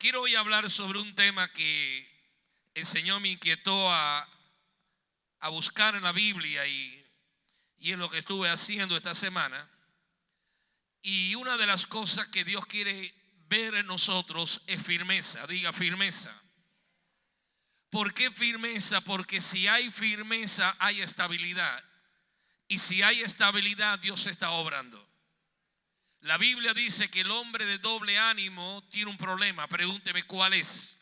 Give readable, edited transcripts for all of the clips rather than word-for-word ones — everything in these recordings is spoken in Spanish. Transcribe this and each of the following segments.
Quiero hoy hablar sobre un tema que el Señor me inquietó a buscar en la Biblia y en lo que estuve haciendo esta semana. Y una de las cosas que Dios quiere ver en nosotros es firmeza. Diga firmeza. ¿Por qué firmeza? Porque si hay firmeza hay estabilidad. Y si hay estabilidad, Dios está obrando. La Biblia dice que el hombre de doble ánimo tiene un problema. Pregúnteme cuál es.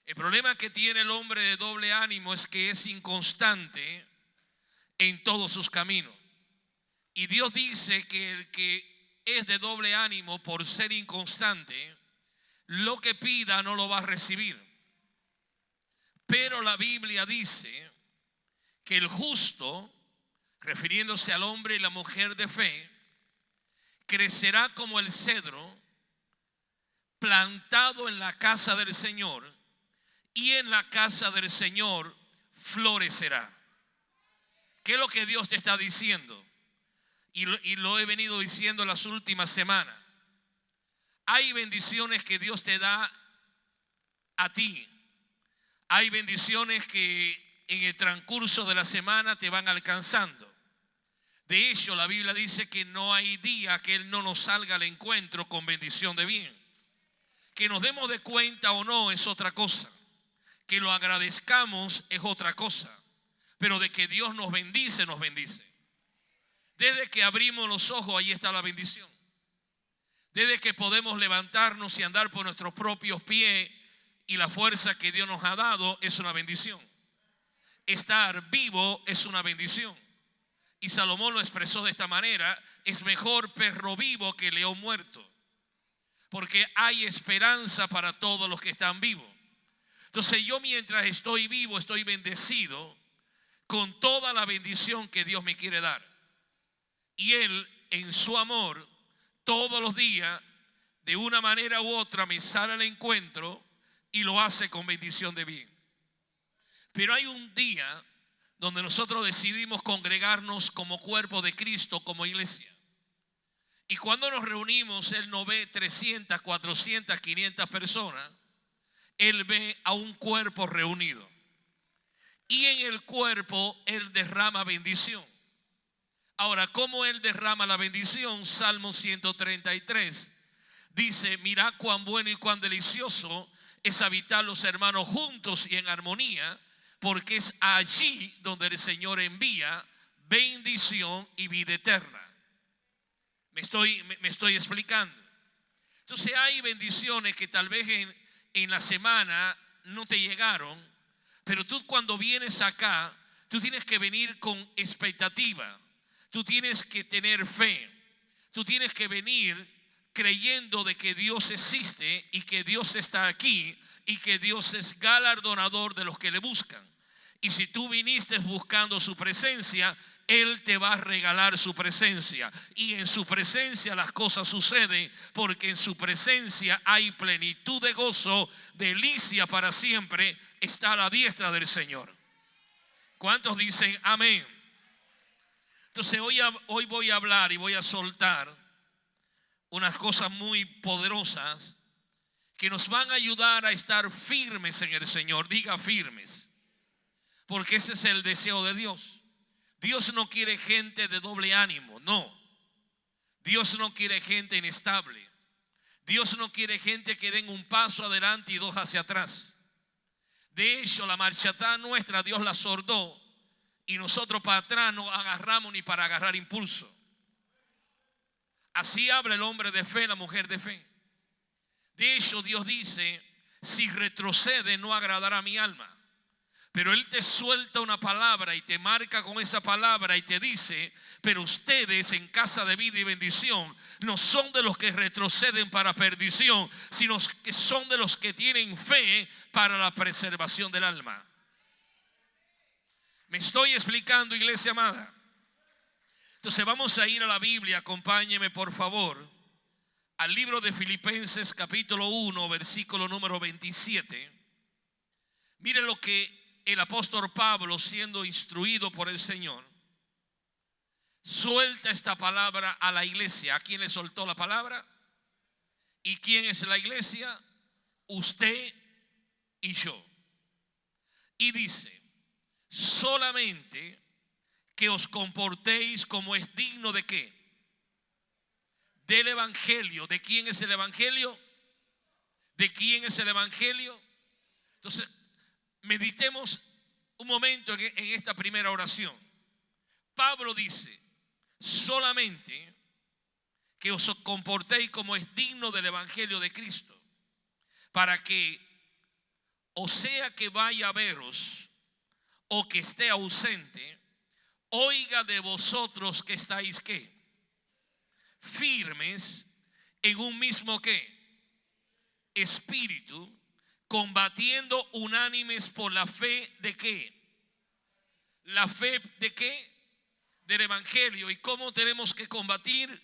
El problema que tiene el hombre de doble ánimo es que es inconstante en todos sus caminos. Y Dios dice que el que es de doble ánimo, por ser inconstante, lo que pida no lo va a recibir. Pero la Biblia dice que el justo, refiriéndose al hombre y la mujer de fe, crecerá como el cedro plantado en la casa del Señor, y en la casa del Señor florecerá. ¿Qué es lo que Dios te está diciendo? Y lo he venido diciendo las últimas semanas. Hay bendiciones que Dios te da a ti. Hay bendiciones que en el transcurso de la semana te van alcanzando. De hecho, la Biblia dice que no hay día que Él no nos salga al encuentro con bendición de bien. Que nos demos de cuenta o no es otra cosa. Que lo agradezcamos es otra cosa. Pero de que Dios nos bendice, nos bendice. Desde que abrimos los ojos, ahí está la bendición. Desde que podemos levantarnos y andar por nuestros propios pies y la fuerza que Dios nos ha dado es una bendición. Estar vivo es una bendición. Y Salomón lo expresó de esta manera: es mejor perro vivo que león muerto, porque hay esperanza para todos los que están vivos. Entonces yo, mientras estoy vivo, estoy bendecido con toda la bendición que Dios me quiere dar. Y Él, en su amor, todos los días, de una manera u otra, me sale al encuentro y lo hace con bendición de bien. Pero hay un día donde nosotros decidimos congregarnos como cuerpo de Cristo, como iglesia. Y cuando nos reunimos, Él no ve 300, 400, 500 personas. Él ve a un cuerpo reunido. Y en el cuerpo Él derrama bendición. Ahora, ¿cómo Él derrama la bendición? Salmo 133 dice: mirad cuán bueno y cuán delicioso es habitar los hermanos juntos y en armonía, porque es allí donde el Señor envía bendición y vida eterna. Me estoy explicando. Entonces hay bendiciones que tal vez en la semana no te llegaron, pero tú cuando vienes acá, tú tienes que venir con expectativa. Tú tienes que tener fe. Tú tienes que venir creyendo de que Dios existe y que Dios está aquí y que Dios es galardonador de los que le buscan. Y si tú viniste buscando su presencia, Él te va a regalar su presencia. Y en su presencia las cosas suceden, porque en su presencia hay plenitud de gozo, delicia para siempre. Está a la diestra del Señor. ¿Cuántos dicen amén? Entonces hoy voy a hablar y voy a soltar unas cosas muy poderosas que nos van a ayudar a estar firmes en el Señor. Diga firmes. Porque ese es el deseo de Dios. Dios no quiere gente de doble ánimo, no. Dios no quiere gente inestable. Dios no quiere gente que den un paso adelante y dos hacia atrás. De hecho, la marcha atrás nuestra Dios la sordó, y nosotros para atrás no agarramos ni para agarrar impulso. Así habla el hombre de fe, la mujer de fe. De hecho, Dios dice: si retrocede no agradará a mi alma. Pero Él te suelta una palabra y te marca con esa palabra y te dice: pero ustedes en casa de vida y bendición no son de los que retroceden para perdición, sino que son de los que tienen fe para la preservación del alma. ¿Me estoy explicando, iglesia amada? Entonces vamos a ir a la Biblia. Acompáñeme por favor al libro de Filipenses capítulo 1 versículo número 27. Mire lo que el apóstol Pablo, siendo instruido por el Señor, suelta esta palabra a la iglesia. ¿A quién le soltó la palabra? ¿Y quién es la iglesia? usted y yo. Y dice, solamente que os comportéis como es digno de ¿qué? Del evangelio. ¿De quién es el evangelio? ¿De quién es el evangelio? Entonces, meditemos un momento en esta primera oración. Pablo dice, solamente que os comportéis como es digno del evangelio de Cristo, para que, o sea que vaya a veros o que esté ausente, oiga de vosotros que estáis ¿qué? Firmes en un mismo ¿qué? Espíritu, combatiendo unánimes por la fe de ¿qué? La fe de ¿qué? Del evangelio. ¿Y cómo tenemos que combatir?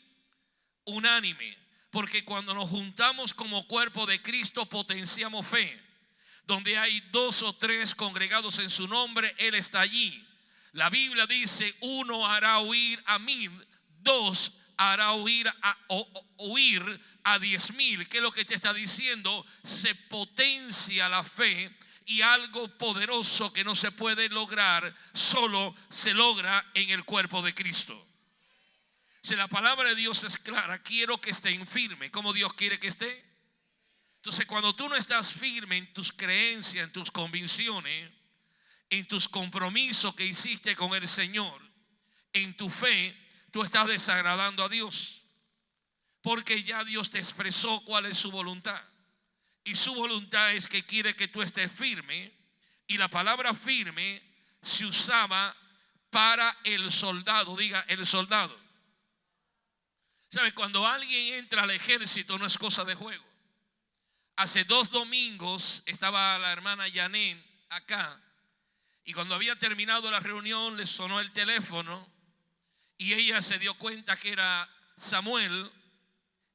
Unánime. Porque cuando nos juntamos como cuerpo de Cristo potenciamos fe. Donde hay 2 o 3 congregados en su nombre, Él está allí. La Biblia dice, 1 hará huir a 1000, 2 hará huir a 10,000. ¿Qué es lo que te está diciendo? Se potencia la fe, y algo poderoso que no se puede lograr, solo se logra en el cuerpo de Cristo. Si la palabra de Dios es clara, quiero que estén firmes. ¿Cómo Dios quiere que esté? Entonces, cuando tú no estás firme en tus creencias, en tus convicciones, en tus compromisos que hiciste con el Señor, en tu fe, tú estás desagradando a Dios. Porque ya Dios te expresó cuál es su voluntad. Y su voluntad es que quiere que tú estés firme. Y la palabra firme se usaba para el soldado. Diga, el soldado. ¿Sabes? Cuando alguien entra al ejército no es cosa de juego. Hace 2 domingos estaba la hermana Yané acá. Y cuando había terminado la reunión le sonó el teléfono. Y ella se dio cuenta que era Samuel,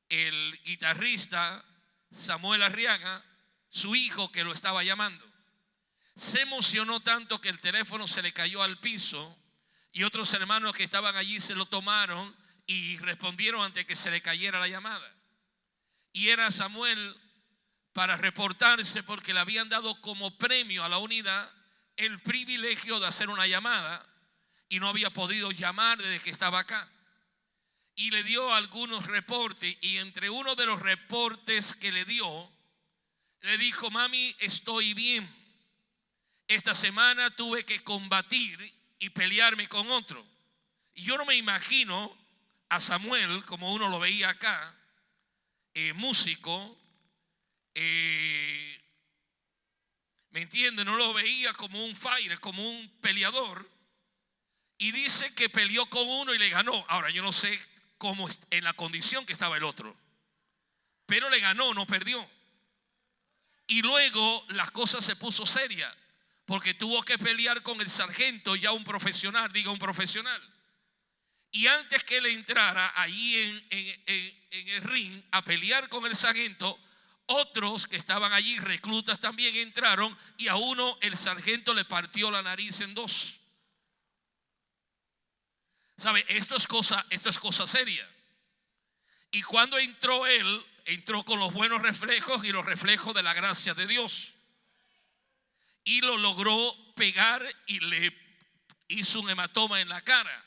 el guitarrista Samuel Arriaga, su hijo, que lo estaba llamando. Se emocionó tanto que el teléfono se le cayó al piso, y otros hermanos que estaban allí se lo tomaron y respondieron antes que se le cayera la llamada. Y era Samuel para reportarse, porque le habían dado como premio a la unidad el privilegio de hacer una llamada, y no había podido llamar desde que estaba acá. Y le dio algunos reportes, y entre uno de los reportes que le dio, le dijo: mami, estoy bien. Esta semana tuve que combatir y pelearme con otro. Y yo no me imagino a Samuel como uno lo veía acá, músico, ¿me entiende? No lo veía como un fighter, como un peleador. Y dice que peleó con uno y le ganó. Ahora yo no sé cómo en la condición que estaba el otro, pero le ganó, no perdió. Y luego la cosa se puso seria, porque tuvo que pelear con el sargento, ya un profesional, diga un profesional. Y antes que él entrara ahí en el ring a pelear con el sargento, otros que estaban allí, reclutas, también entraron, y a uno el sargento le partió la nariz en 2. ¿Sabe? Esto es cosa seria. Y cuando entró él, entró con los buenos reflejos y los reflejos de la gracia de Dios. Y lo logró pegar y le hizo un hematoma en la cara.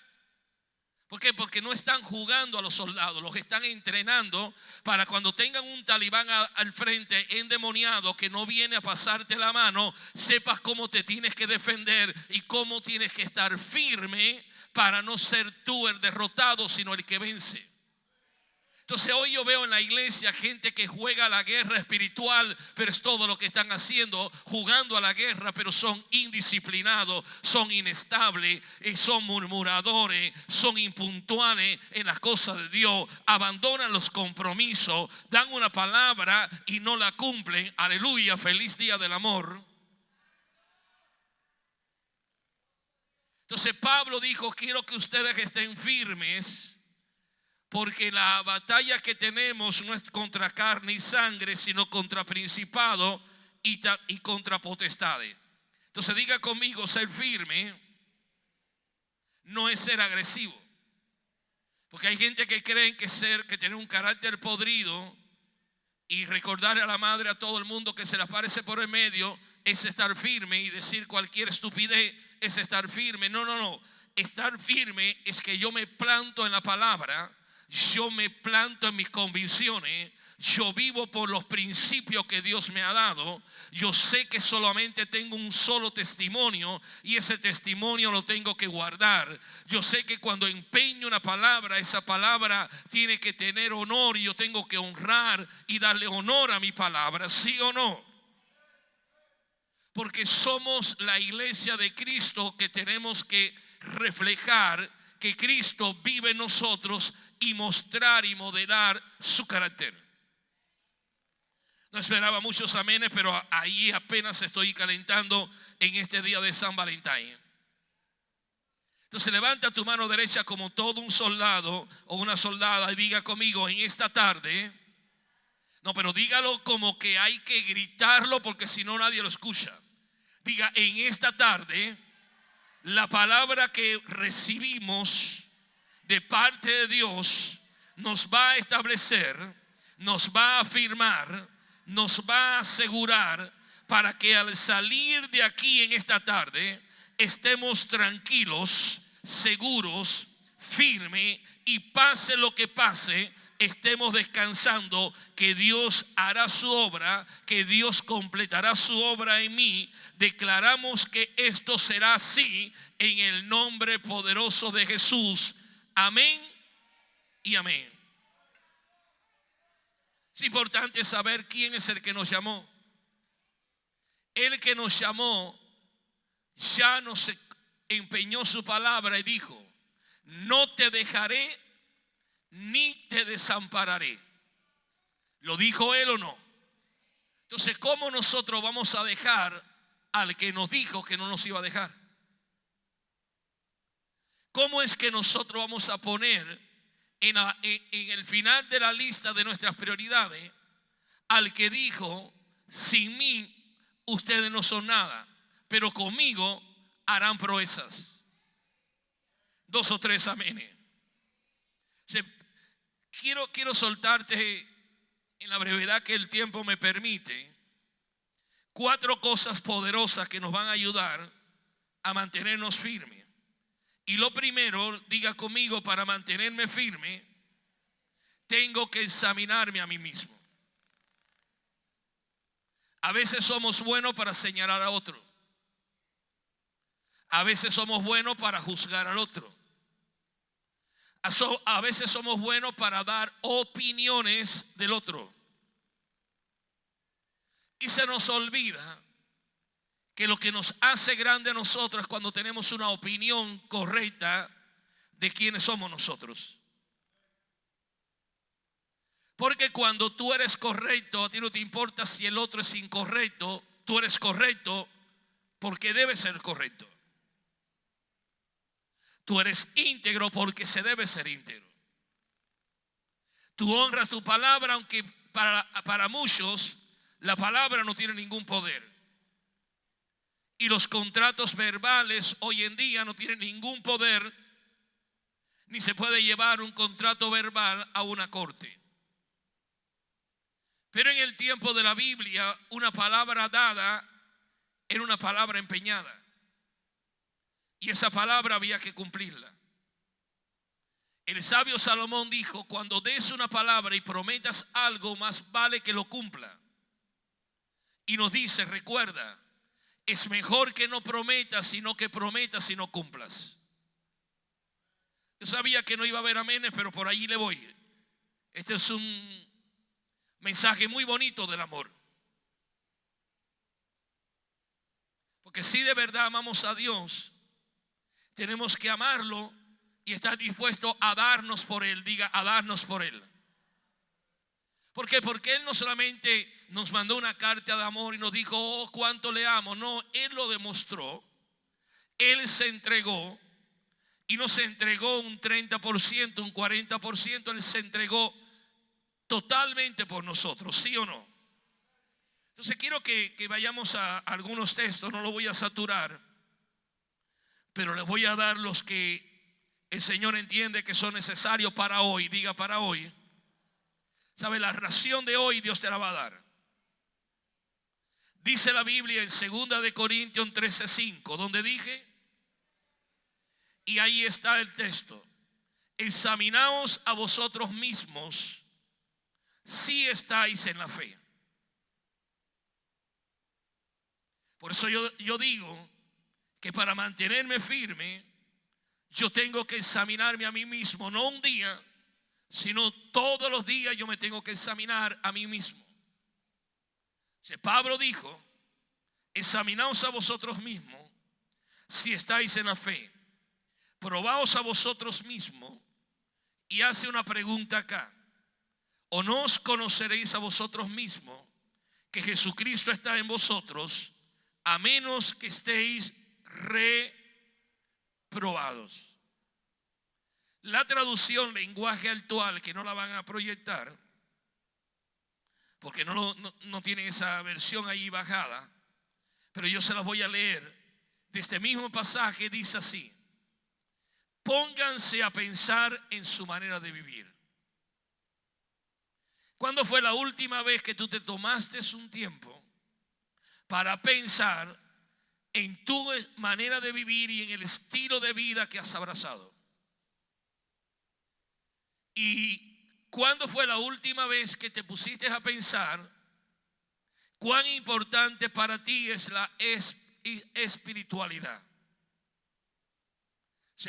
¿Por qué? Porque no están jugando a los soldados, los están entrenando para cuando tengan un talibán al frente endemoniado que no viene a pasarte la mano, sepas cómo te tienes que defender y cómo tienes que estar firme para no ser tú el derrotado, sino el que vence. Entonces hoy yo veo en la iglesia gente que juega a la guerra espiritual, pero es todo lo que están haciendo, jugando a la guerra, pero son indisciplinados, son inestables, son murmuradores, son impuntuales en las cosas de Dios, abandonan los compromisos, dan una palabra y no la cumplen. Aleluya, feliz día del amor. Entonces Pablo dijo: quiero que ustedes estén firmes, porque la batalla que tenemos no es contra carne y sangre, sino contra principados y contra potestades. Entonces diga conmigo: ser firme no es ser agresivo. Porque hay gente que cree que tener un carácter podrido y recordarle a la madre, a todo el mundo que se le aparece por el medio, es estar firme, y decir cualquier estupidez es estar firme. No. Estar firme es que yo me planto en la palabra, yo me planto en mis convicciones, yo vivo por los principios que Dios me ha dado. Yo sé que solamente tengo un solo testimonio y ese testimonio lo tengo que guardar. Yo sé que cuando empeño una palabra, esa palabra tiene que tener honor y yo tengo que honrar y darle honor a mi palabra, ¿sí o no? Porque somos la iglesia de Cristo que tenemos que reflejar que Cristo vive en nosotros y mostrar y modelar su carácter. No esperaba muchos amenes, pero ahí apenas estoy calentando en este día de San Valentín. Entonces levanta tu mano derecha como todo un soldado o una soldada y diga conmigo: en esta tarde. No, pero dígalo como que hay que gritarlo, porque si no nadie lo escucha. Diga: en esta tarde, la palabra que recibimos de parte de Dios nos va a establecer, nos va a afirmar, nos va a asegurar, para que al salir de aquí en esta tarde estemos tranquilos, seguros, firmes, y pase lo que pase, estemos descansando que Dios hará su obra, que Dios completará su obra en mí. Declaramos que esto será así en el nombre poderoso de Jesús. Amén y amén. Es importante saber quién es el que nos llamó. El que nos llamó ya nos empeñó su palabra y dijo: no te dejaré ni te desampararé. ¿Lo dijo él o no? Entonces, ¿cómo nosotros vamos a dejar al que nos dijo que no nos iba a dejar? ¿Cómo es que nosotros vamos a poner en el final de la lista de nuestras prioridades al que dijo: sin mí ustedes no son nada, pero conmigo harán proezas? 2 o 3 amenes. Quiero soltarte, en la brevedad que el tiempo me permite, 4 cosas poderosas que nos van a ayudar a mantenernos firmes. Y lo primero, diga conmigo: para mantenerme firme, tengo que examinarme a mí mismo. A veces somos buenos para señalar a otro. A veces somos buenos para juzgar al otro. A veces somos buenos para dar opiniones del otro. Y se nos olvida que lo que nos hace grande a nosotros es cuando tenemos una opinión correcta de quiénes somos nosotros. Porque cuando tú eres correcto, a ti no te importa si el otro es incorrecto. Tú eres correcto porque debes ser correcto. Tú eres íntegro porque se debe ser íntegro. Tú honras tu palabra, aunque para muchos la palabra no tiene ningún poder. Y los contratos verbales hoy en día no tienen ningún poder, ni se puede llevar un contrato verbal a una corte. Pero en el tiempo de la Biblia, una palabra dada era una palabra empeñada. Y esa palabra había que cumplirla. El sabio Salomón dijo: cuando des una palabra y prometas algo, más vale que lo cumpla. Y nos dice: recuerda, es mejor que no prometas, sino que prometas y no cumplas. Yo sabía que no iba a haber amenes, pero por allí le voy. Este es un mensaje muy bonito del amor. Porque si de verdad amamos a Dios, tenemos que amarlo y estar dispuesto a darnos por Él. Diga: a darnos por Él. ¿Por qué? Porque Él no solamente nos mandó una carta de amor y nos dijo: oh, cuánto le amo. No, Él lo demostró. Él se entregó. Y no se entregó un 30%, un 40%. Él se entregó totalmente por nosotros, ¿sí o no? Entonces quiero que vayamos a algunos textos. No lo voy a saturar, pero les voy a dar los que el Señor entiende que son necesarios para hoy. Diga: para hoy. ¿Sabe? La ración de hoy Dios te la va a dar. Dice la Biblia en 2 de Corintios 13:5, donde dije, y ahí está el texto: examinaos a vosotros mismos si estáis en la fe. Por eso yo digo que para mantenerme firme, yo tengo que examinarme a mí mismo, no un día, sino todos los días yo me tengo que examinar a mí mismo. Pablo dijo, examinaos a vosotros mismos si estáis en la fe, probaos a vosotros mismos, y hace una pregunta acá: ¿o no os conoceréis a vosotros mismos que Jesucristo está en vosotros, a menos que estéis reprobados? La traducción lenguaje actual, que no la van a proyectar porque no tienen esa versión ahí bajada, pero yo se las voy a leer. De este mismo pasaje dice así: pónganse a pensar en su manera de vivir. ¿Cuándo fue la última vez que tú te tomaste un tiempo para pensar en tu manera de vivir y en el estilo de vida que has abrazado? ¿Y cuándo fue la última vez que te pusiste a pensar cuán importante para ti es la espiritualidad?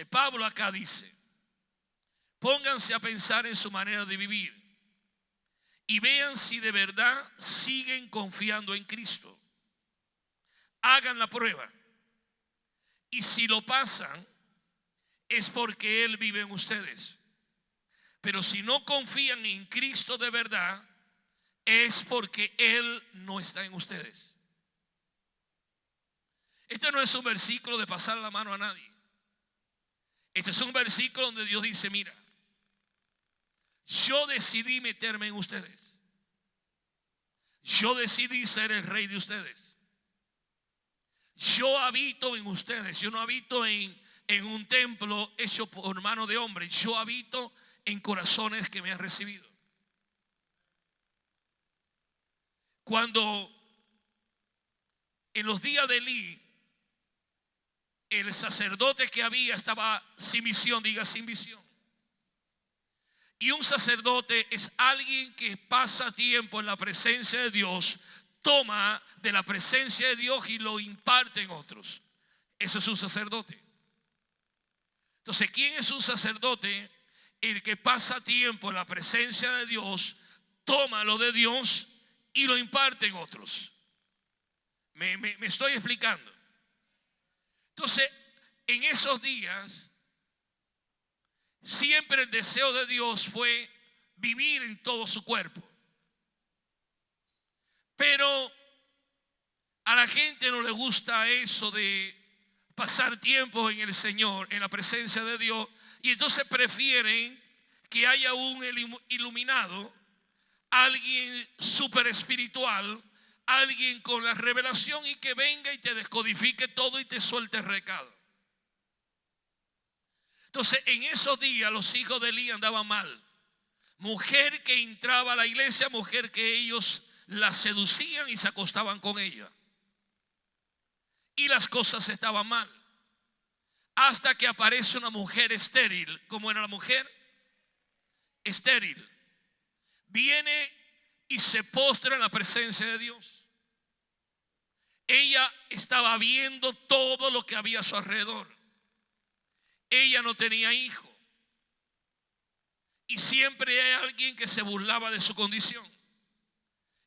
Pablo acá dice: pónganse a pensar en su manera de vivir y vean si de verdad siguen confiando en Cristo. Hagan la prueba, y si lo pasan es porque Él vive en ustedes. Pero si no confían en Cristo de verdad, es porque Él no está en ustedes. Este no es un versículo de pasar la mano a nadie. Este es un versículo donde Dios dice: mira, yo decidí meterme en ustedes. Yo decidí ser el rey de ustedes. Yo habito en ustedes. Yo no habito en un templo hecho por mano de hombre. Yo habito en corazones que me han recibido. Cuando en los días de Elí, el sacerdote que había estaba sin visión, diga sin visión. Y un sacerdote es alguien que pasa tiempo en la presencia de Dios, toma de la presencia de Dios y lo imparte en otros. Eso es un sacerdote. Entonces, ¿quién es un sacerdote? El que pasa tiempo en la presencia de Dios, toma lo de Dios y lo imparte en otros. Me estoy explicando. Entonces, en esos días, siempre el deseo de Dios fue vivir en todo su cuerpo. Pero a la gente no le gusta eso de pasar tiempo en el Señor, en la presencia de Dios. Y entonces prefieren que haya un iluminado, alguien súper espiritual, alguien con la revelación, y que venga y te descodifique todo y te suelte el recado. Entonces, en esos días los hijos de Elí andaban mal. Mujer que entraba a la iglesia, mujer que ellos la seducían y se acostaban con ella. Y las cosas estaban mal. Hasta que aparece una mujer estéril. ¿Cómo era la mujer? Estéril. Viene y se postra en la presencia de Dios. Ella estaba viendo todo lo que había a su alrededor. Ella no tenía hijo. Y siempre hay alguien que se burlaba de su condición.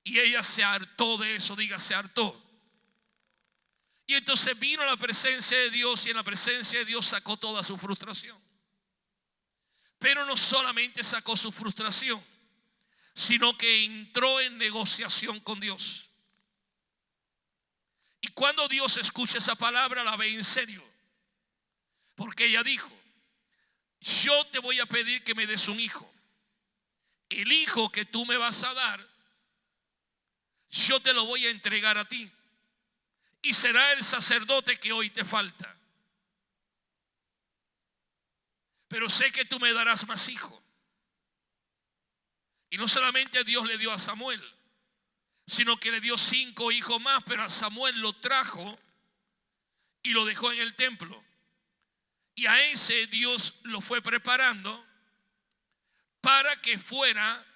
Y ella se hartó de eso, diga, se hartó. Y entonces vino a la presencia de Dios, y en la presencia de Dios sacó toda su frustración. Pero no solamente sacó su frustración, sino que entró en negociación con Dios. Y cuando Dios escucha esa palabra, la ve en serio. Porque ella dijo: yo te voy a pedir que me des un hijo. El hijo que tú me vas a dar, yo te lo voy a entregar a ti. Y será el sacerdote que hoy te falta. Pero sé que tú me darás más hijos. Y no solamente Dios le dio a Samuel, sino que le dio 5 hijos más, pero a Samuel lo trajo y lo dejó en el templo. Y a ese Dios lo fue preparando para que fuera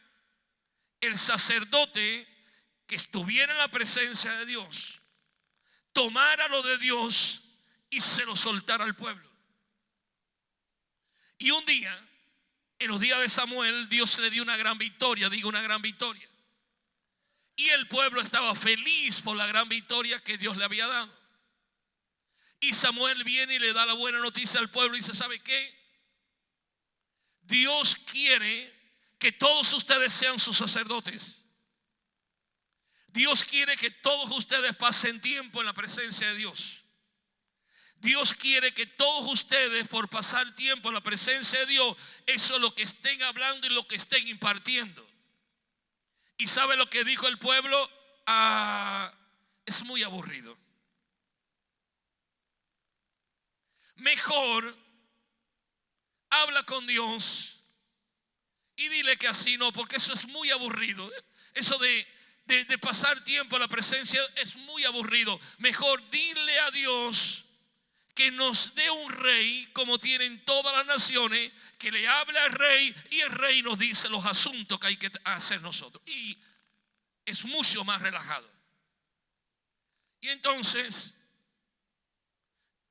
el sacerdote que estuviera en la presencia de Dios, tomara lo de Dios y se lo soltara al pueblo. Y un día, en los días de Samuel, Dios le dio una gran victoria, digo una gran victoria. Y el pueblo estaba feliz por la gran victoria que Dios le había dado. Y Samuel viene y le da la buena noticia al pueblo y dice: ¿sabe qué? Dios quiere que todos ustedes sean sus sacerdotes. Dios quiere que todos ustedes pasen tiempo en la presencia de Dios. Dios quiere que todos ustedes, por pasar tiempo en la presencia de Dios, eso es lo que estén hablando y lo que estén impartiendo. ¿Y sabe lo que dijo el pueblo? Es muy aburrido. Mejor habla con Dios y dile que así no, porque eso es muy aburrido. Eso de pasar tiempo en la presencia es muy aburrido. Mejor dile a Dios que nos dé un rey como tienen todas las naciones, que le hable al rey y el rey nos dice los asuntos que hay que hacer nosotros. Y es mucho más relajado. Y entonces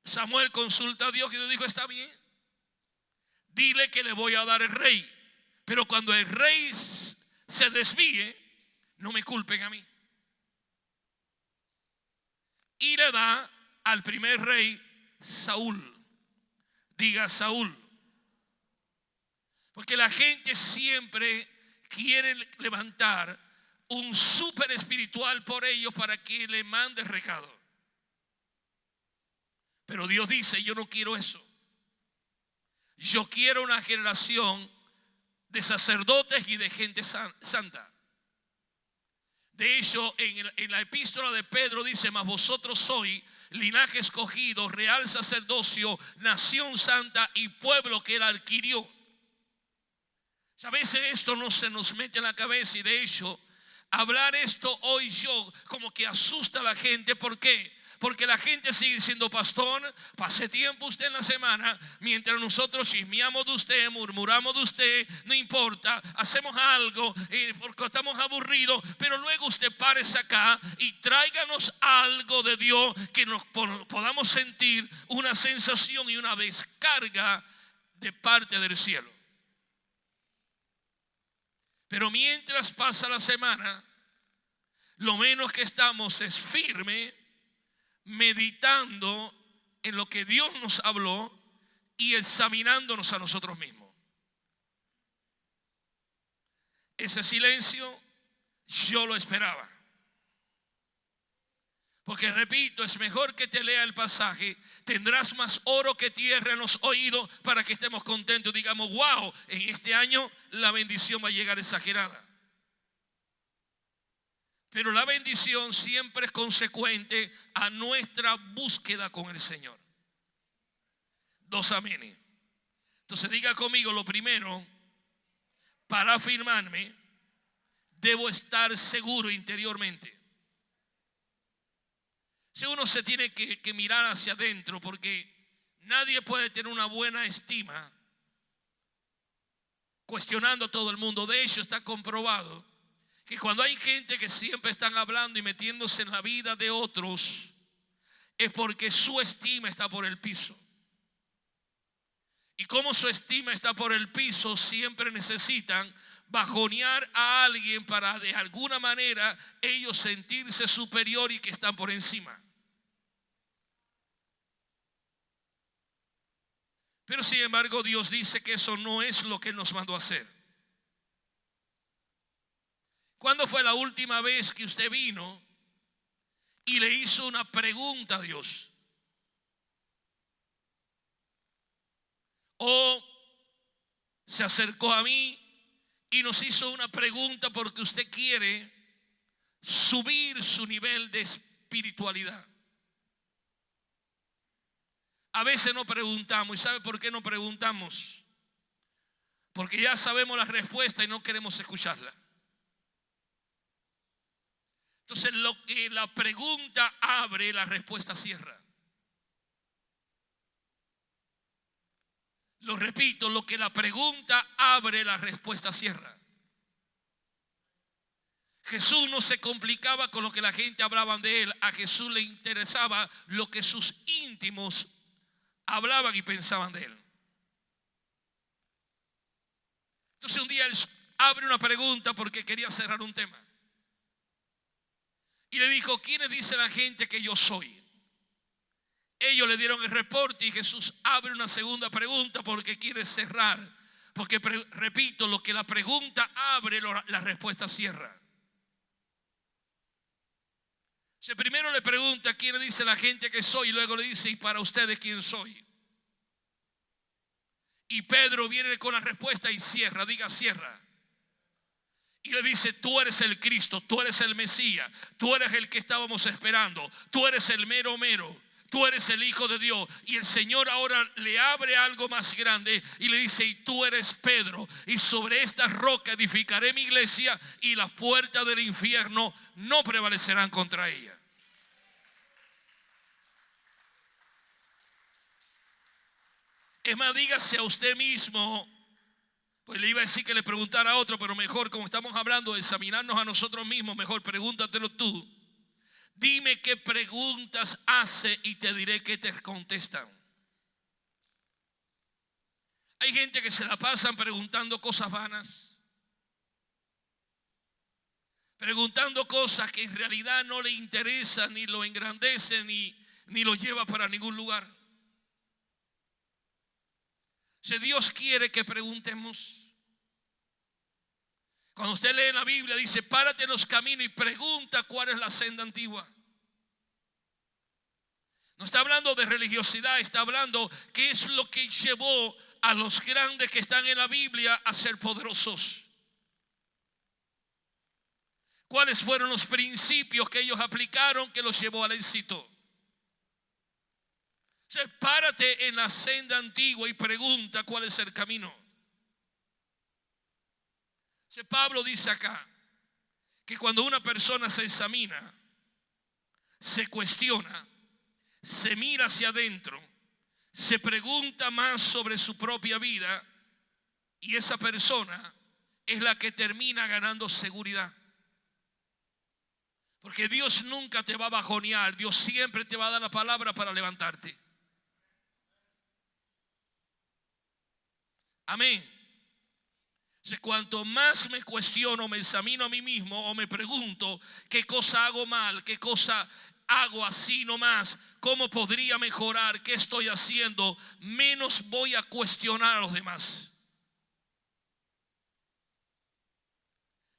Samuel consulta a Dios y le dijo: está bien, dile que le voy a dar el rey, pero cuando el rey se desvíe, no me culpen a mí. Y le da al primer rey Saúl. Diga Saúl. Porque la gente siempre quiere levantar un súper espiritual por ellos para que le mande el recado. Pero Dios dice: yo no quiero eso. Yo quiero una generación de sacerdotes y de gente santa. De hecho, en la epístola de Pedro dice: mas vosotros sois linaje escogido, real sacerdocio, nación santa y pueblo que él adquirió. A veces esto no se nos mete en la cabeza, y de hecho hablar esto hoy yo como que asusta a la gente. ¿Por qué? Porque la gente sigue diciendo: pastor, pase tiempo usted en la semana mientras nosotros chismeamos de usted, murmuramos de usted, no importa, hacemos algo porque estamos aburridos, pero luego usted párese acá y tráiganos algo de Dios que nos podamos sentir una sensación y una descarga de parte del cielo. Pero mientras pasa la semana, lo menos que estamos es firme, meditando en lo que Dios nos habló y examinándonos a nosotros mismos. Ese silencio yo lo esperaba. Porque repito, es mejor que te lea el pasaje. Tendrás más oro que tierra en los oídos, para que estemos contentos y digamos: wow, en este año la bendición va a llegar exagerada. Pero la bendición siempre es consecuente a nuestra búsqueda con el Señor. 2 amenes. Entonces diga conmigo: lo primero, para afirmarme, debo estar seguro interiormente. Si uno se tiene que mirar hacia adentro, porque nadie puede tener una buena estima cuestionando a todo el mundo. De hecho, está comprobado que cuando hay gente que siempre están hablando y metiéndose en la vida de otros, es porque su estima está por el piso. Y como su estima está por el piso, siempre necesitan bajonear a alguien para de alguna manera ellos sentirse superior y que están por encima. Pero sin embargo, Dios dice que eso no es lo que nos mandó a hacer. ¿Cuándo fue la última vez que usted vino y le hizo una pregunta a Dios? O se acercó a mí y nos hizo una pregunta porque usted quiere subir su nivel de espiritualidad. A veces no preguntamos. ¿Y sabe por qué no preguntamos? Porque ya sabemos la respuesta y no queremos escucharla. Entonces, lo que la pregunta abre, la respuesta cierra. Lo repito, lo que la pregunta abre, la respuesta cierra. Jesús no se complicaba con lo que la gente hablaba de él. A Jesús le interesaba lo que sus íntimos hablaban y pensaban de él. Entonces un día él abre una pregunta porque quería cerrar un tema. Y le dijo: ¿quiénes dice la gente que yo soy? Ellos le dieron el reporte y Jesús abre una segunda pregunta porque quiere cerrar. Porque repito, lo que la pregunta abre, la respuesta cierra. O primero le pregunta: ¿quién dice la gente que soy? Y luego le dice: ¿y para ustedes quién soy? Y Pedro viene con la respuesta y cierra, diga cierra. Y le dice: tú eres el Cristo, tú eres el Mesías, tú eres el que estábamos esperando, tú eres el mero mero, tú eres el Hijo de Dios. Y el Señor ahora le abre algo más grande y le dice: y tú eres Pedro, y sobre esta roca edificaré mi iglesia, y las puertas del infierno no prevalecerán contra ella. Es más, dígase a usted mismo. Pues le iba a decir que le preguntara a otro, pero mejor, como estamos hablando de examinarnos a nosotros mismos, mejor pregúntatelo tú. Dime qué preguntas hace y te diré qué te contestan. Hay gente que se la pasan preguntando cosas vanas, preguntando cosas que en realidad no le interesan, ni lo engrandecen, ni lo lleva para ningún lugar. Si Dios quiere que preguntemos. Cuando usted lee la Biblia, dice: párate en los caminos y pregunta cuál es la senda antigua. No está hablando de religiosidad, está hablando qué es lo que llevó a los grandes que están en la Biblia a ser poderosos. ¿Cuáles fueron los principios que ellos aplicaron que los llevó al éxito? Párate en la senda antigua y pregunta cuál es el camino. Pablo dice acá que cuando una persona se examina, se cuestiona, se mira hacia adentro, se pregunta más sobre su propia vida, y esa persona es la que termina ganando seguridad. Porque Dios nunca te va a bajonear, Dios siempre te va a dar la palabra para levantarte. Amén. Cuanto más me cuestiono, me examino a mí mismo o me pregunto qué cosa hago mal, qué cosa hago así nomás, cómo podría mejorar, qué estoy haciendo, menos voy a cuestionar a los demás.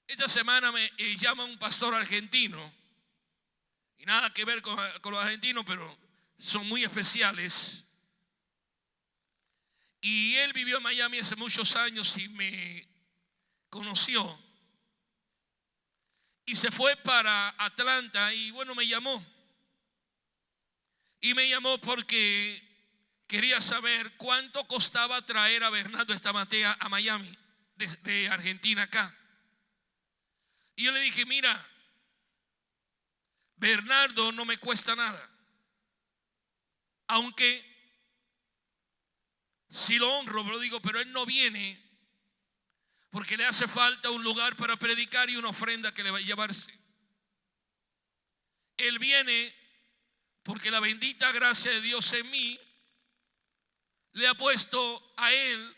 Esta semana me llama un pastor argentino, y nada que ver con los argentinos, pero son muy especiales. Y él vivió en Miami hace muchos años y me conoció. Y se fue para Atlanta y bueno, me llamó. Y me llamó porque quería saber cuánto costaba traer a Bernardo Estamatea a Miami, desde Argentina acá. Y yo le dije: mira, Bernardo no me cuesta nada. Aunque si lo honro, lo digo, pero él no viene porque le hace falta un lugar para predicar y una ofrenda que le va a llevarse. Él viene porque la bendita gracia de Dios en mí le ha puesto a él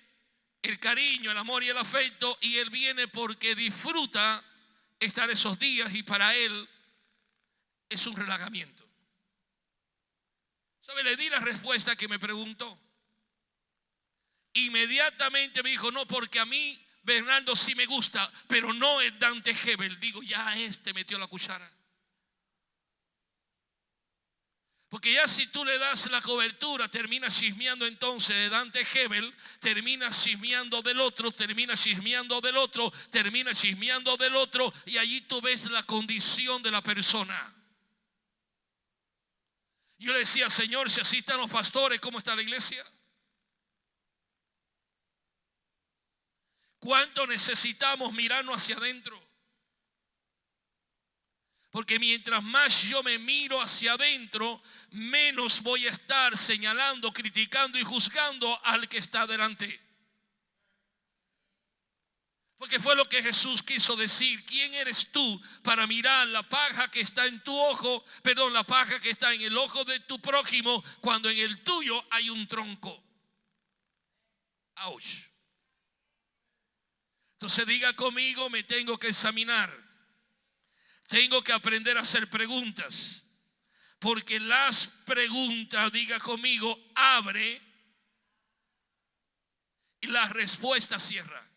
el cariño, el amor y el afecto, y él viene porque disfruta estar esos días y para él es un relajamiento. ¿Sabe? Le di la respuesta que me preguntó. Inmediatamente me dijo: no, porque a mí Bernardo sí me gusta, pero no es Dante Gebel. Digo, ya metió la cuchara. Porque ya si tú le das la cobertura, terminas chismeando entonces de Dante Gebel, terminas chismeando del otro, terminas chismeando del otro, terminas chismeando del otro, y allí tú ves la condición de la persona. Yo le decía: Señor, si así están los pastores, ¿cómo está la iglesia? ¿Cuánto necesitamos mirarnos hacia adentro? Porque mientras más yo me miro hacia adentro, menos voy a estar señalando, criticando y juzgando al que está delante. Porque fue lo que Jesús quiso decir. ¿Quién eres tú para mirar la paja que está en tu ojo, la paja que está en el ojo de tu prójimo, cuando en el tuyo hay un tronco? ¡Auch! Entonces diga conmigo, me tengo que examinar. Tengo que aprender a hacer preguntas. Porque las preguntas, diga conmigo, abre y la respuesta cierra.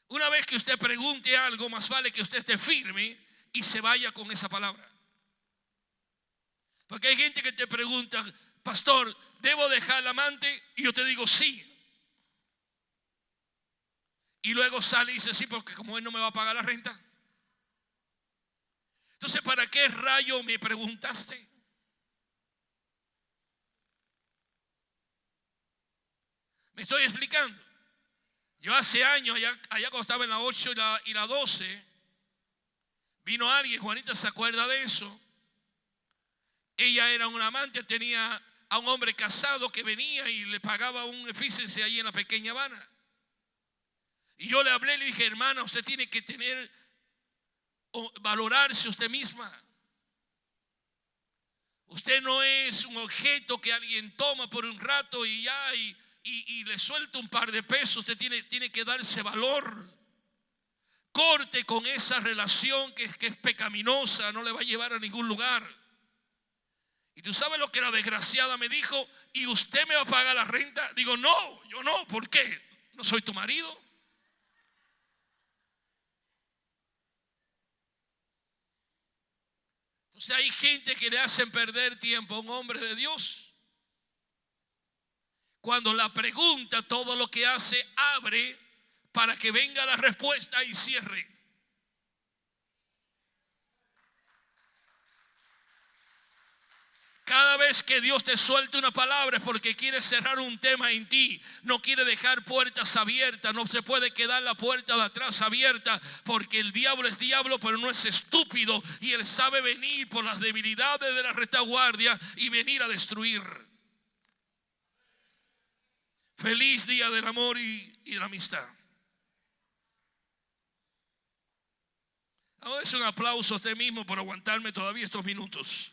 Una vez que usted pregunte algo, más vale que usted esté firme y se vaya con esa palabra. Porque hay gente que te pregunta, pastor, ¿debo dejar al amante? Y yo te digo sí. Y luego sale y dice sí, porque como él no me va a pagar la renta. Entonces, ¿para qué rayo me preguntaste? ¿Me estoy explicando? Yo hace años, allá cuando estaba en la 8 y la 12, vino alguien, Juanita se acuerda de eso. Ella era una amante, tenía a un hombre casado que venía y le pagaba un efficiency ahí en la Pequeña Habana. Y yo le hablé y le dije, hermana, usted tiene que valorarse usted misma. Usted no es un objeto que alguien toma por un rato y ya y le suelta un par de pesos. Usted tiene que darse valor. Corte con esa relación que es pecaminosa, no le va a llevar a ningún lugar. Y tú sabes lo que la desgraciada me dijo, ¿y usted me va a pagar la renta? Digo, no, yo no. ¿Por qué? ¿No soy tu marido? Entonces hay gente que le hacen perder tiempo a un hombre de Dios. Cuando la pregunta, todo lo que hace, abre para que venga la respuesta y cierre. Cada vez que Dios te suelta una palabra es porque quiere cerrar un tema en ti. No quiere dejar puertas abiertas. No se puede quedar la puerta de atrás abierta, porque el diablo es diablo, pero no es estúpido. Y él sabe venir por las debilidades de la retaguardia y venir a destruir. Feliz día del amor y de la amistad. Ahora es un aplauso a usted mismo por aguantarme todavía estos minutos.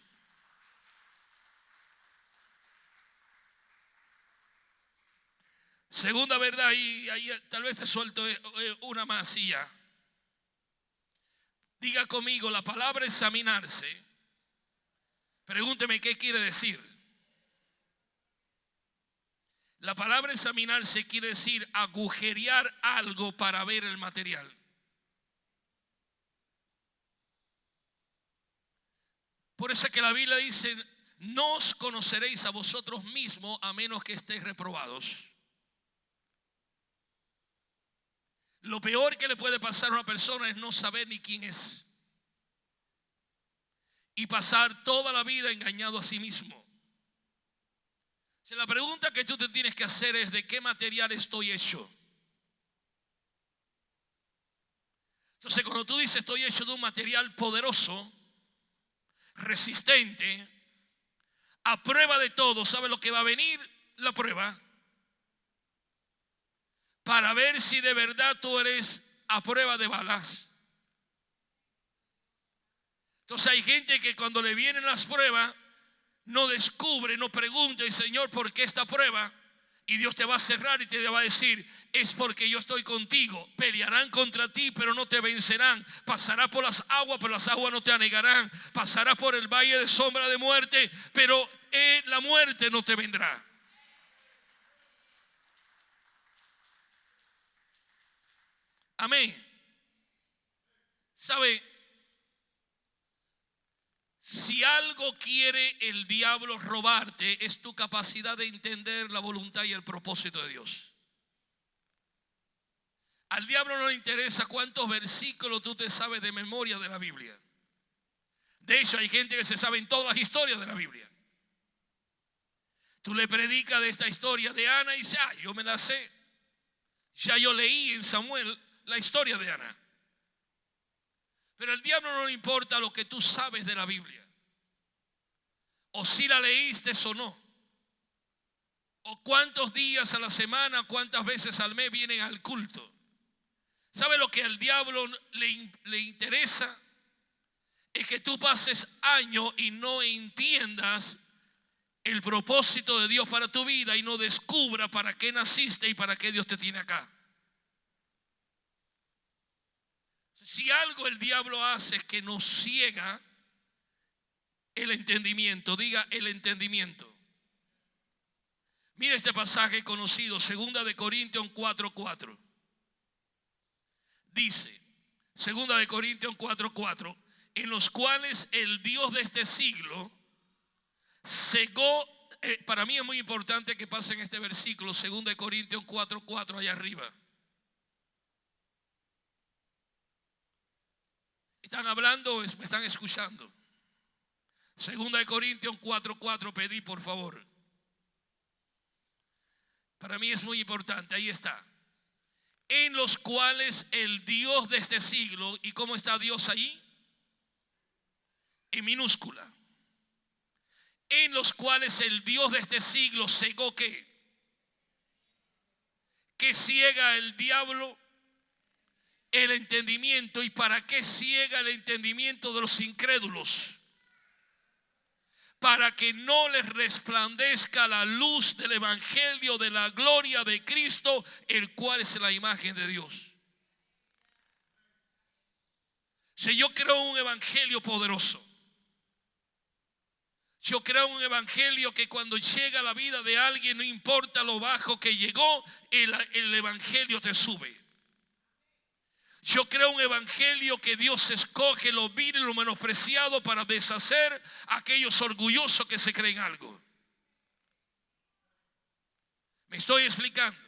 Segunda verdad, y ahí tal vez te suelto una más y ya. Diga conmigo, la palabra examinarse. Pregúnteme qué quiere decir. La palabra examinarse quiere decir agujerear algo para ver el material. Por eso es que la Biblia dice, no os conoceréis a vosotros mismos a menos que estéis reprobados. Lo peor que le puede pasar a una persona es no saber ni quién es y pasar toda la vida engañado a sí mismo. O sea, la pregunta que tú te tienes que hacer es: ¿de qué material estoy hecho? Entonces, cuando tú dices estoy hecho de un material poderoso, resistente, a prueba de todo, ¿sabe lo que va a venir? La prueba. Para ver si de verdad tú eres a prueba de balas. Entonces hay gente que cuando le vienen las pruebas no descubre, no pregunta, y Señor, ¿por qué esta prueba? Y Dios te va a cerrar y te va a decir: es porque yo estoy contigo. Pelearán contra ti, pero no te vencerán. Pasará por las aguas, pero las aguas no te anegarán. Pasará por el valle de sombra de muerte, pero la muerte no te vendrá. Amén. ¿Sabe? Si algo quiere el diablo robarte, es tu capacidad de entender la voluntad y el propósito de Dios. Al diablo no le interesa cuántos versículos tú te sabes de memoria de la Biblia. De hecho, hay gente que se sabe en todas las historias de la Biblia. Tú le predicas de esta historia de Ana y dice: yo me la sé. Ya yo leí en Samuel la historia de Ana. Pero al diablo no le importa lo que tú sabes de la Biblia, o si la leíste o no, o cuántos días a la semana, cuántas veces al mes vienen al culto. ¿Sabe lo que al diablo le interesa? Es que tú pases años y no entiendas el propósito de Dios para tu vida y no descubra para qué naciste y para qué Dios te tiene acá. Si algo el diablo hace es que nos ciega el entendimiento. Diga el entendimiento. Mira este pasaje conocido, 2 Corintios 4:4. Dice, 2 Corintios 4:4, en los cuales el Dios de este siglo cegó. Para mí es muy importante que pasen este versículo, 2 Corintios 4:4, allá arriba. ¿Están hablando o me están escuchando? 2 Corintios 4:4, pedí por favor. Para mí es muy importante, ahí está. En los cuales el Dios de este siglo, ¿y cómo está Dios ahí? En minúscula. En los cuales el Dios de este siglo cegó ¿qué? ¿Qué ciega el diablo? El entendimiento. ¿Y para qué ciega el entendimiento de los incrédulos? Para que no les resplandezca la luz del evangelio de la gloria de Cristo, el cual es la imagen de Dios. Si yo creo un evangelio poderoso, yo creo un evangelio que cuando llega a la vida de alguien, no importa lo bajo que llegó, el evangelio te sube. Yo creo un evangelio que Dios escoge lo vil y lo menospreciado para deshacer a aquellos orgullosos que se creen algo. ¿Me estoy explicando?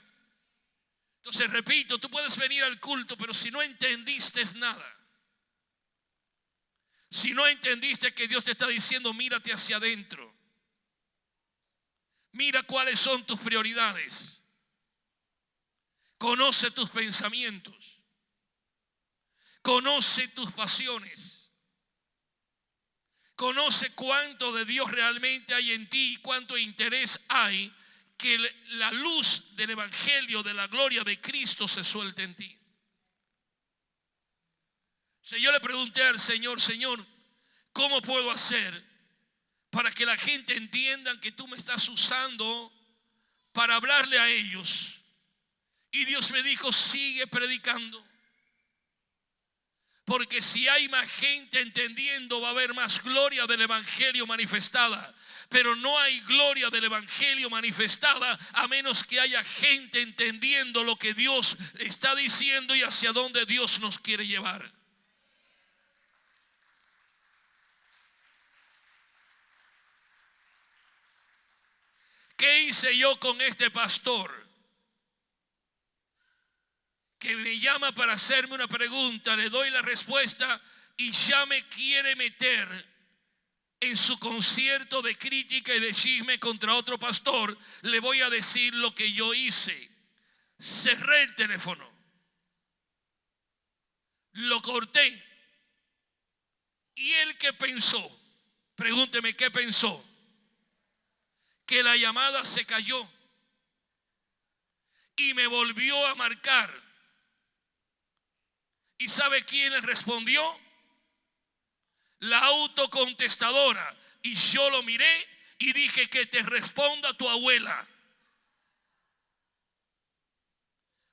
Entonces repito, tú puedes venir al culto, pero si no entendiste nada, si no entendiste que Dios te está diciendo, mírate hacia adentro, mira cuáles son tus prioridades, conoce tus pensamientos, conoce tus pasiones, conoce cuánto de Dios realmente hay en ti y cuánto interés hay que la luz del evangelio de la gloria de Cristo se suelte en ti. Si yo le pregunté al Señor, Señor, ¿cómo puedo hacer para que la gente entienda que tú me estás usando para hablarle a ellos? Y Dios me dijo, sigue predicando. Porque si hay más gente entendiendo, va a haber más gloria del evangelio manifestada. Pero no hay gloria del evangelio manifestada a menos que haya gente entendiendo lo que Dios está diciendo y hacia dónde Dios nos quiere llevar. ¿Qué hice yo con este pastor que me llama para hacerme una pregunta? Le doy la respuesta y ya me quiere meter en su concierto de crítica y de chisme contra otro pastor. Le voy a decir lo que yo hice. Cerré el teléfono, lo corté. ¿Y él qué pensó? Pregúnteme, ¿qué pensó? Que la llamada se cayó y me volvió a marcar. ¿Y sabe quién le respondió? La autocontestadora. Y yo lo miré y dije, que te responda tu abuela.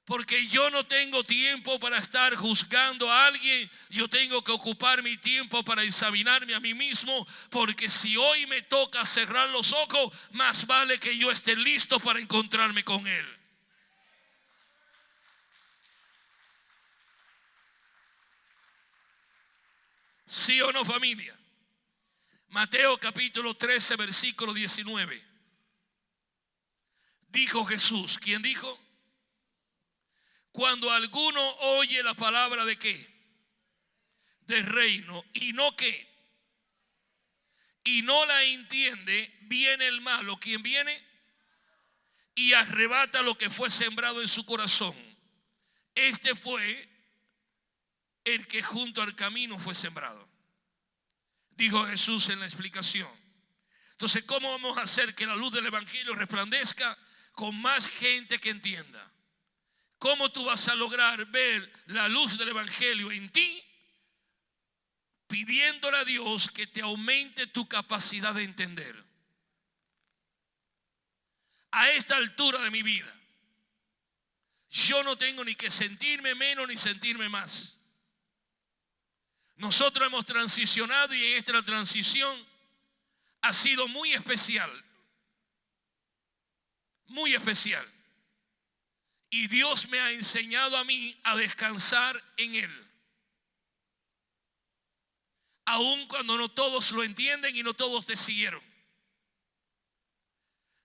Porque yo no tengo tiempo para estar juzgando a alguien. Yo tengo que ocupar mi tiempo para examinarme a mí mismo. Porque si hoy me toca cerrar los ojos, más vale que yo esté listo para encontrarme con Él. ¿Sí o no, familia? Mateo capítulo 13, versículo 19. Dijo Jesús. ¿Quién dijo? Cuando alguno oye la palabra de ¿qué? Del reino y no ¿qué? Y no la entiende, viene el malo. ¿Quién viene? Y arrebata lo que fue sembrado en su corazón. Este fue el que junto al camino fue sembrado. Dijo Jesús en la explicación. Entonces, ¿cómo vamos a hacer que la luz del evangelio resplandezca? Con más gente que entienda. ¿Cómo tú vas a lograr ver la luz del evangelio en ti? Pidiéndole a Dios que te aumente tu capacidad de entender. A esta altura de mi vida, yo no tengo ni que sentirme menos ni sentirme más. Nosotros hemos transicionado y en esta transición ha sido muy especial. Muy especial. Y Dios me ha enseñado a mí a descansar en Él. Aun cuando no todos lo entienden y no todos te siguieron.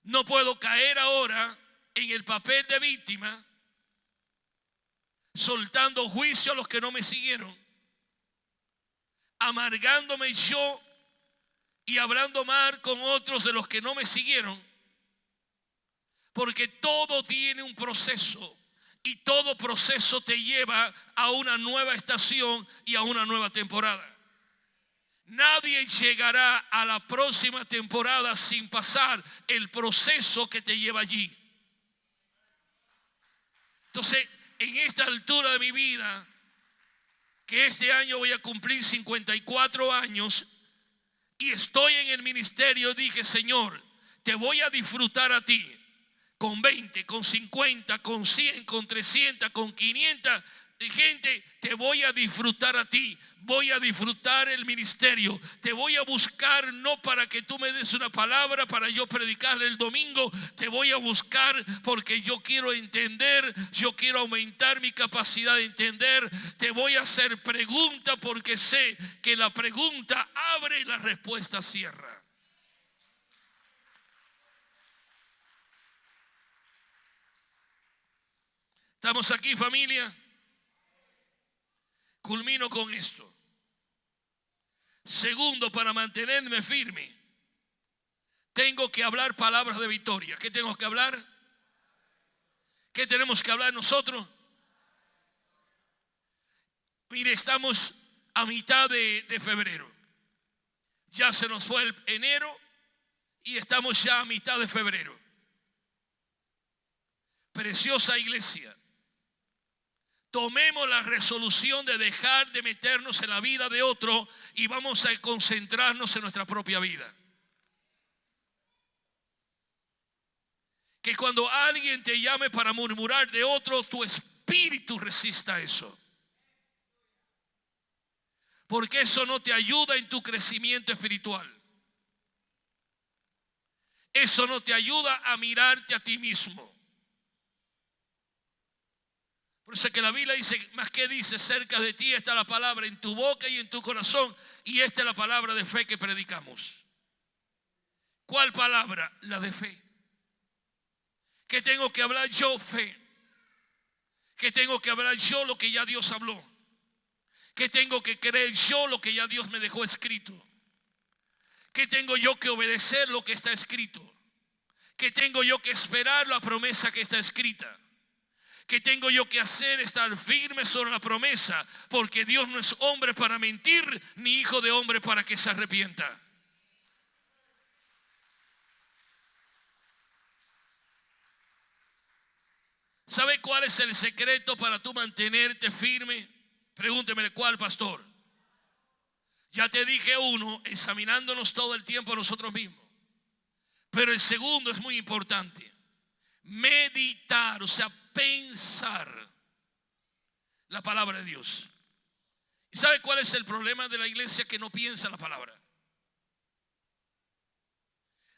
No puedo caer ahora en el papel de víctima, soltando juicio a los que no me siguieron, amargándome yo y hablando mal con otros de los que no me siguieron, porque todo tiene un proceso y todo proceso te lleva a una nueva estación y a una nueva temporada. Nadie llegará a la próxima temporada sin pasar el proceso que te lleva allí. Entonces, en esta altura de mi vida, que este año voy a cumplir 54 años y estoy en el ministerio, dije: Señor, te voy a disfrutar a ti, con 20, con 50, con 100, con 300, con 500 gente. Te voy a disfrutar a ti, voy a disfrutar el ministerio, te voy a buscar no para que tú me des una palabra para yo predicarle el domingo, te voy a buscar porque yo quiero entender, yo quiero aumentar mi capacidad de entender, te voy a hacer pregunta porque sé que la pregunta abre y la respuesta cierra. ¿Estamos aquí, familia? Culmino con esto. Segundo, para mantenerme firme, tengo que hablar palabras de victoria. ¿Qué tengo que hablar? ¿Qué tenemos que hablar nosotros? Mire, estamos a mitad de febrero. Ya se nos fue el enero y estamos ya a mitad de febrero. Preciosa iglesia, tomemos la resolución de dejar de meternos en la vida de otro y vamos a concentrarnos en nuestra propia vida. Que cuando alguien te llame para murmurar de otro, tu espíritu resista eso. Porque eso no te ayuda en tu crecimiento espiritual. Eso no te ayuda a mirarte a ti mismo. Por eso es que la Biblia dice, más que dice, cerca de ti está la palabra en tu boca y en tu corazón, y esta es la palabra de fe que predicamos. ¿Cuál palabra? La de fe. ¿Qué tengo que hablar yo? Fe. ¿Qué tengo que hablar yo? Lo que ya Dios habló. ¿Qué tengo que creer yo? Lo que ya Dios me dejó escrito. ¿Qué tengo yo que obedecer? Lo que está escrito. ¿Qué tengo yo que esperar? La promesa que está escrita. ¿Qué tengo yo que hacer? Estar firme sobre la promesa, porque Dios no es hombre para mentir, ni hijo de hombre para que se arrepienta. ¿Sabe cuál es el secreto para tú mantenerte firme? Pregúnteme cuál, pastor. Ya te dije uno, examinándonos todo el tiempo a nosotros mismos. Pero el segundo es muy importante. Meditar, o sea, pensar la palabra de Dios. ¿Y sabe cuál es el problema de la iglesia? Que no piensa la palabra.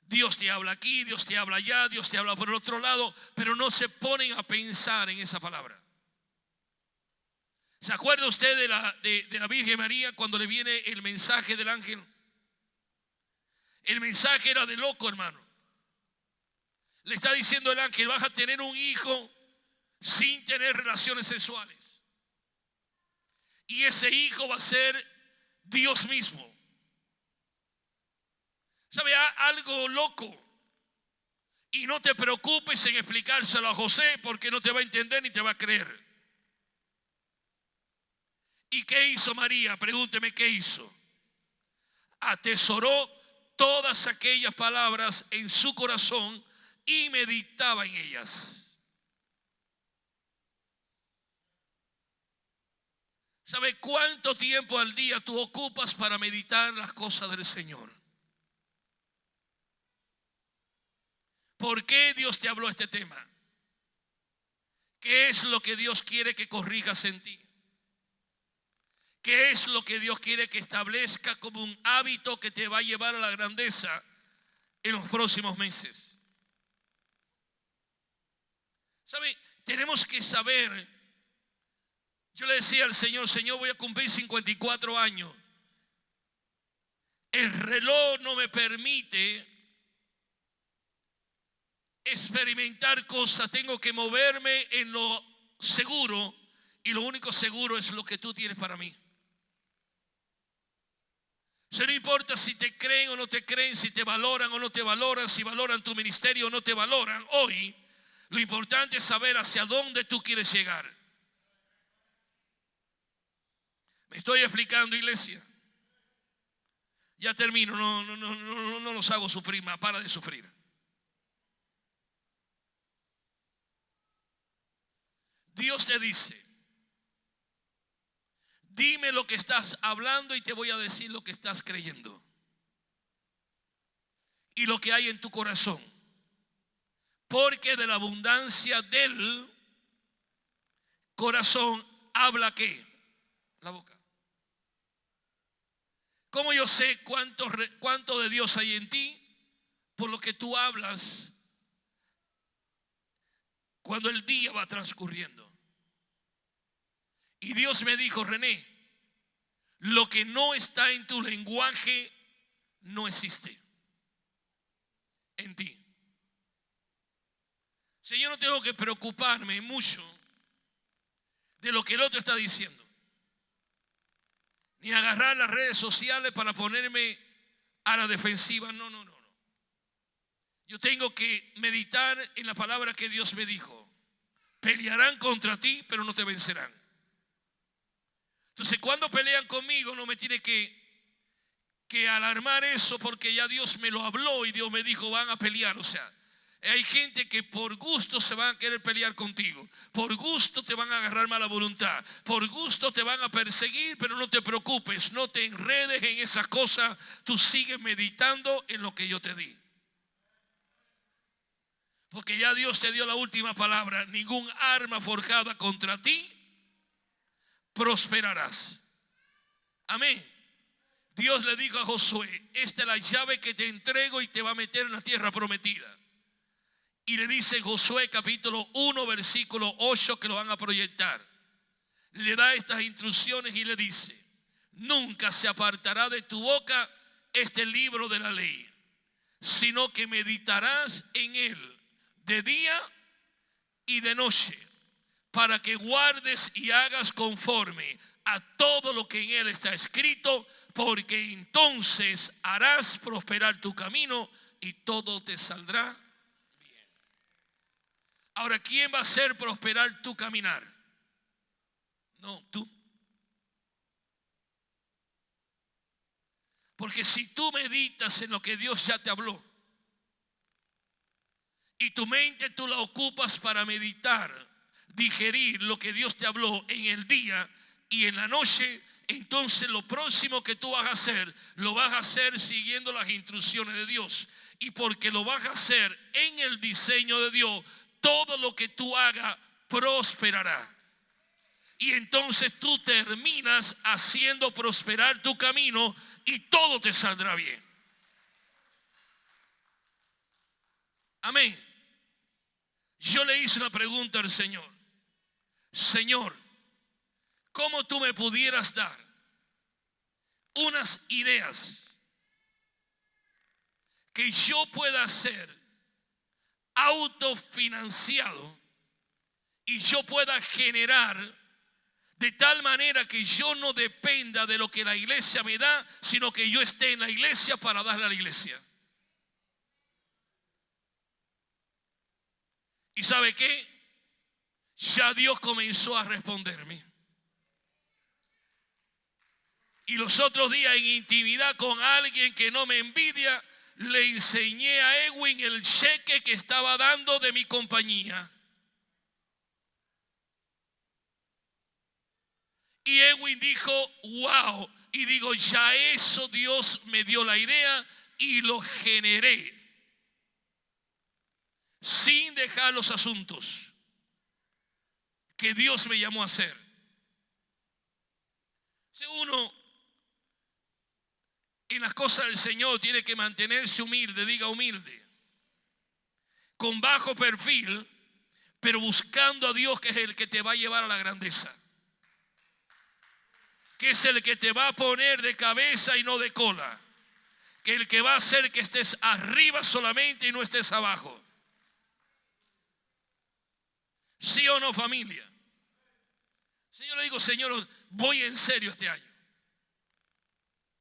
Dios te habla aquí, Dios te habla allá, Dios te habla por el otro lado, pero no se ponen a pensar en esa palabra. ¿Se acuerda usted de la Virgen María cuando le viene el mensaje del ángel? El mensaje era de loco, hermano. Le está diciendo el ángel: vas a tener un hijo sin tener relaciones sexuales. Y ese hijo va a ser Dios mismo. ¿Sabe algo loco? Y no te preocupes en explicárselo a José, porque no te va a entender ni te va a creer. ¿Y qué hizo María? Pregúnteme, ¿qué hizo? Atesoró todas aquellas palabras en su corazón y meditaba en ellas. ¿Sabe cuánto tiempo al día tú ocupas para meditar las cosas del Señor? ¿Por qué Dios te habló este tema? ¿Qué es lo que Dios quiere que corrijas en ti? ¿Qué es lo que Dios quiere que establezca como un hábito que te va a llevar a la grandeza en los próximos meses? ¿Sabe? Tenemos que saber. Yo le decía al Señor, Señor, voy a cumplir 54 años. El reloj no me permite experimentar cosas. Tengo que moverme en lo seguro. Y lo único seguro es lo que tú tienes para mí. No importa si te creen o no te creen, si te valoran o no te valoran, si valoran tu ministerio o no te valoran. Hoy, lo importante es saber hacia dónde tú quieres llegar. ¿Me estoy explicando, iglesia? Ya termino, no los hago sufrir más, para de sufrir. Dios te dice, dime lo que estás hablando y te voy a decir lo que estás creyendo. Y lo que hay en tu corazón. Porque de la abundancia del corazón habla ¿qué? La boca. ¿Cómo yo sé cuánto de Dios hay en ti? Por lo que tú hablas cuando el día va transcurriendo. Y Dios me dijo, René, lo que no está en tu lenguaje no existe en ti. Si yo no tengo que preocuparme mucho de lo que el otro está diciendo, ni agarrar las redes sociales para ponerme a la defensiva. No. Yo tengo que meditar en la palabra que Dios me dijo. Pelearán contra ti, pero no te vencerán. Entonces, cuando pelean conmigo, no me tiene que alarmar eso, porque ya Dios me lo habló y Dios me dijo, van a pelear. O sea, hay gente que por gusto se van a querer pelear contigo. Por gusto te van a agarrar mala voluntad. Por gusto te van a perseguir, pero no te preocupes. No te enredes en esas cosas. Tú sigues meditando en lo que yo te di. Porque ya Dios te dio la última palabra. Ningún arma forjada contra ti prosperarás. Amén. Dios le dijo a Josué, esta es la llave que te entrego y te va a meter en la tierra prometida. Y le dice Josué capítulo 1 versículo 8 que lo van a proyectar. Le da estas instrucciones y le dice, nunca se apartará de tu boca este libro de la ley, sino que meditarás en él de día y de noche, para que guardes y hagas conforme a todo lo que en él está escrito, porque entonces harás prosperar tu camino y todo te saldrá. Ahora, ¿quién va a hacer prosperar tu caminar? No, tú. Porque si tú meditas en lo que Dios ya te habló y tu mente tú la ocupas para meditar, digerir lo que Dios te habló en el día y en la noche, entonces lo próximo que tú vas a hacer, lo vas a hacer siguiendo las instrucciones de Dios. Y porque lo vas a hacer en el diseño de Dios, todo lo que tú hagas prosperará. Y entonces tú terminas haciendo prosperar tu camino y todo te saldrá bien. Amén. Yo le hice una pregunta al Señor. Señor, ¿cómo tú me pudieras dar unas ideas que yo pueda hacer autofinanciado y yo pueda generar de tal manera que yo no dependa de lo que la iglesia me da, sino que yo esté en la iglesia para darle a la iglesia? ¿Y sabe qué? Ya Dios comenzó a responderme. Y los otros días en intimidad con alguien que no me envidia, le enseñé a Edwin el cheque que estaba dando de mi compañía. Y Edwin dijo, wow. Y digo, ya eso Dios me dio la idea y lo generé. Sin dejar los asuntos que Dios me llamó a hacer. Si uno en las cosas del Señor tiene que mantenerse humilde, diga humilde, con bajo perfil, pero buscando a Dios, que es el que te va a llevar a la grandeza, que es el que te va a poner de cabeza y no de cola, que el que va a hacer que estés arriba solamente y no estés abajo. ¿Sí o no, familia? Si yo le digo, Señor, voy en serio este año,